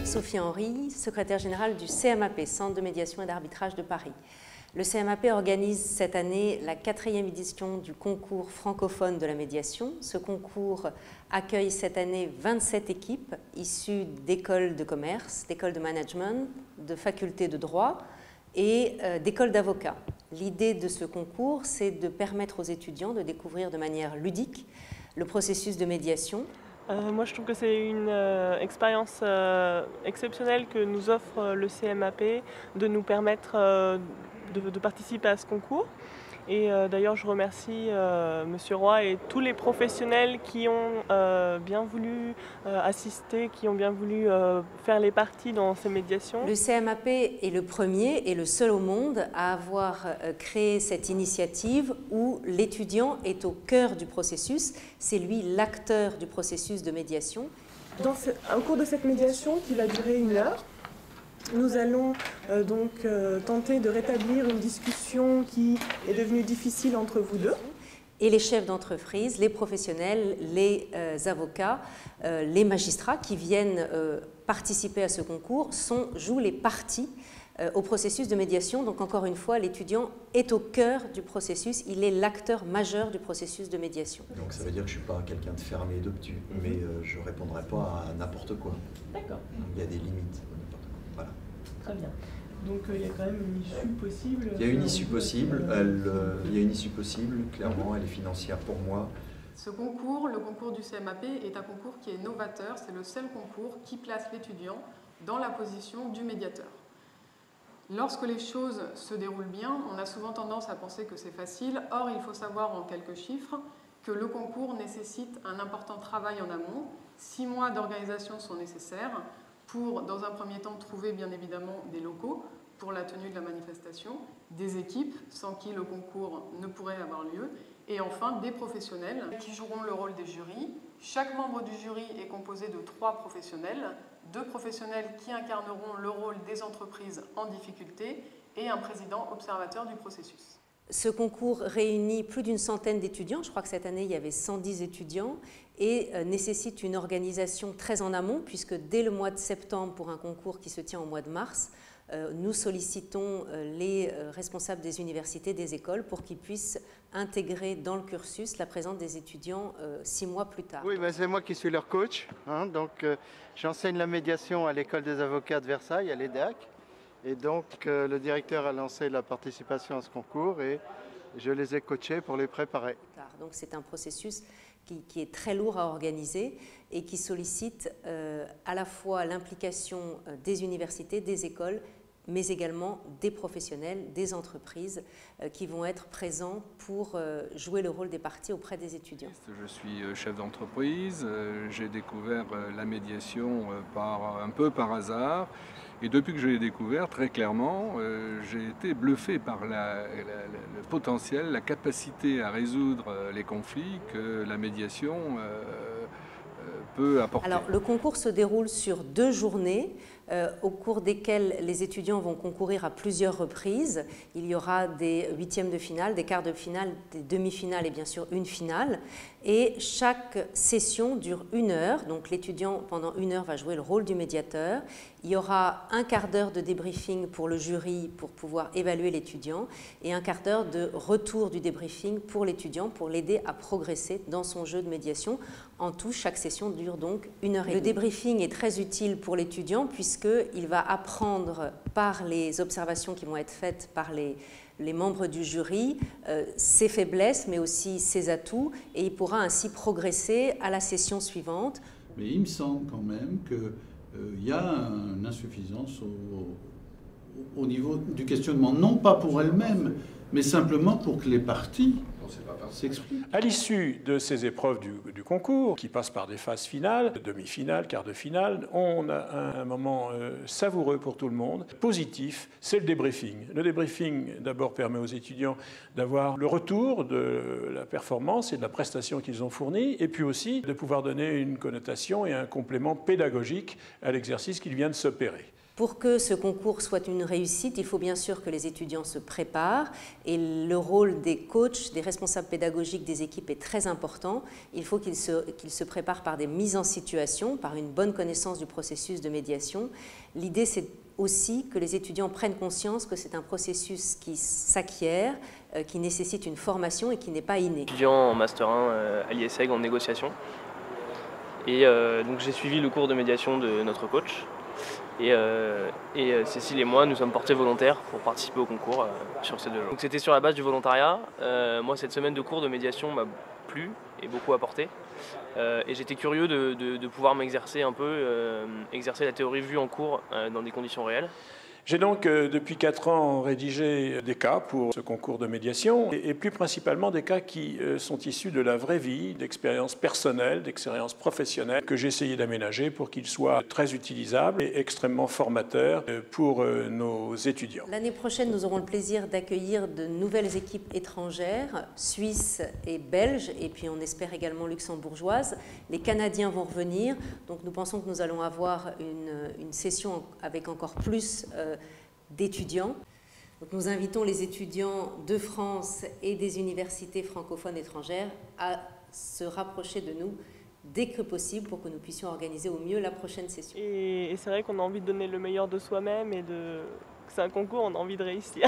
Sophie Henry, secrétaire générale du CMAP, Centre de médiation et d'arbitrage de Paris. Le CMAP organise cette année la 4e édition du concours francophone de la médiation. Ce concours accueille cette année 27 équipes issues d'écoles de commerce, d'écoles de management, de facultés de droit et d'écoles d'avocats. L'idée de ce concours, c'est de permettre aux étudiants de découvrir de manière ludique le processus de médiation. Moi, je trouve que c'est une expérience exceptionnelle que nous offre le CMAP de nous permettre de participer à ce concours. Et d'ailleurs, je remercie Monsieur Roy et tous les professionnels qui ont bien voulu assister, qui ont bien voulu faire les parties dans ces médiations. Le CMAP est le premier et le seul au monde à avoir créé cette initiative où l'étudiant est au cœur du processus. C'est lui l'acteur du processus de médiation. Au cours de cette médiation qui va durer 1 heure, nous allons tenter de rétablir une discussion qui est devenue difficile entre vous deux. Et les chefs d'entreprise, les professionnels, les avocats, les magistrats qui viennent participer à ce concours jouent les parties au processus de médiation. Donc encore une fois, l'étudiant est au cœur du processus, il est l'acteur majeur du processus de médiation. Donc ça veut dire que je ne suis pas quelqu'un de fermé et d'obtus, mais je ne répondrai pas à n'importe quoi. D'accord. Il y a des limites. Voilà. Très bien. Donc il y a quand même une issue possible. Il y a une issue possible, il y a une issue possible, clairement, elle est financière pour moi. Ce concours, le concours du CMAP, est un concours qui est novateur, c'est le seul concours qui place l'étudiant dans la position du médiateur. Lorsque les choses se déroulent bien, on a souvent tendance à penser que c'est facile, or il faut savoir en quelques chiffres que le concours nécessite un important travail en amont. 6 mois d'organisation sont nécessaires pour, dans un premier temps, trouver bien évidemment des locaux pour la tenue de la manifestation, des équipes sans qui le concours ne pourrait avoir lieu, et enfin des professionnels qui joueront le rôle des jurys. Chaque membre du jury est composé de 3 professionnels, 2 professionnels qui incarneront le rôle des entreprises en difficulté et un président observateur du processus. Ce concours réunit plus d'une centaine d'étudiants, je crois que cette année il y avait 110 étudiants, et nécessite une organisation très en amont, puisque dès le mois de septembre, pour un concours qui se tient au mois de mars, nous sollicitons les responsables des universités, des écoles, pour qu'ils puissent intégrer dans le cursus la présence des étudiants 6 mois plus tard. Oui, c'est moi qui suis leur coach, donc j'enseigne la médiation à l'école des avocats de Versailles, à l'EDAC. Et donc, le directeur a lancé la participation à ce concours et je les ai coachés pour les préparer. Donc, c'est un processus qui est très lourd à organiser et qui sollicite à la fois l'implication des universités, des écoles, mais également des professionnels, des entreprises qui vont être présents pour jouer le rôle des parties auprès des étudiants. Je suis chef d'entreprise, j'ai découvert la médiation un peu par hasard. Et depuis que je l'ai découvert, très clairement, j'ai été bluffé par le potentiel, la capacité à résoudre les conflits que la médiation peut apporter. Alors, le concours se déroule sur 2 journées, au cours desquelles les étudiants vont concourir à plusieurs reprises. Il y aura des 8e de finale, des quarts de finale, des demi-finales et bien sûr une finale. Et chaque session dure 1 heure, donc l'étudiant pendant 1 heure va jouer le rôle du médiateur. Il y aura un quart d'heure de débriefing pour le jury pour pouvoir évaluer l'étudiant et un quart d'heure de retour du débriefing pour l'étudiant pour l'aider à progresser dans son jeu de médiation. En tout, chaque session dure donc 1 heure et demie. Le débriefing est très utile pour l'étudiant puisqu'il va apprendre par les observations qui vont être faites par les membres du jury, ses faiblesses mais aussi ses atouts, et il pourra ainsi progresser à la session suivante. Mais il me semble quand même qu'il y a une insuffisance au niveau du questionnement, non pas pour elle-même, mais simplement pour que les parties s'expliquent. À l'issue de ces épreuves du concours, qui passent par des phases finales, demi-finale, quart de finale, on a un moment savoureux pour tout le monde, positif, c'est le débriefing. Le débriefing, d'abord, permet aux étudiants d'avoir le retour de la performance et de la prestation qu'ils ont fournie, et puis aussi de pouvoir donner une connotation et un complément pédagogique à l'exercice qu'ils viennent s'opérer. Pour que ce concours soit une réussite, il faut bien sûr que les étudiants se préparent et le rôle des coachs, des responsables pédagogiques des équipes est très important. Il faut qu'ils se préparent par des mises en situation, par une bonne connaissance du processus de médiation. L'idée, c'est aussi que les étudiants prennent conscience que c'est un processus qui s'acquiert, qui nécessite une formation et qui n'est pas inné. Étudiant en Master 1 à l'IESEG en négociation. Et donc j'ai suivi le cours de médiation de notre coach. Et Cécile et moi, nous sommes portés volontaires pour participer au concours sur ces 2 jours. Donc c'était sur la base du volontariat. Moi, cette semaine de cours de médiation m'a plu et beaucoup apporté. Et j'étais curieux de pouvoir m'exercer un peu, exercer la théorie vue en cours dans des conditions réelles. J'ai donc depuis 4 ans rédigé des cas pour ce concours de médiation et plus principalement des cas qui sont issus de la vraie vie, d'expériences personnelles, d'expériences professionnelles que j'ai essayé d'aménager pour qu'ils soient très utilisables et extrêmement formateurs pour nos étudiants. L'année prochaine, nous aurons le plaisir d'accueillir de nouvelles équipes étrangères, suisses et belges, et puis on espère également luxembourgeoises. Les Canadiens vont revenir, donc nous pensons que nous allons avoir une session avec encore plus d'étudiants. Donc nous invitons les étudiants de France et des universités francophones étrangères à se rapprocher de nous dès que possible pour que nous puissions organiser au mieux la prochaine session. Et c'est vrai qu'on a envie de donner le meilleur de soi-même et que c'est un concours, on a envie de réussir.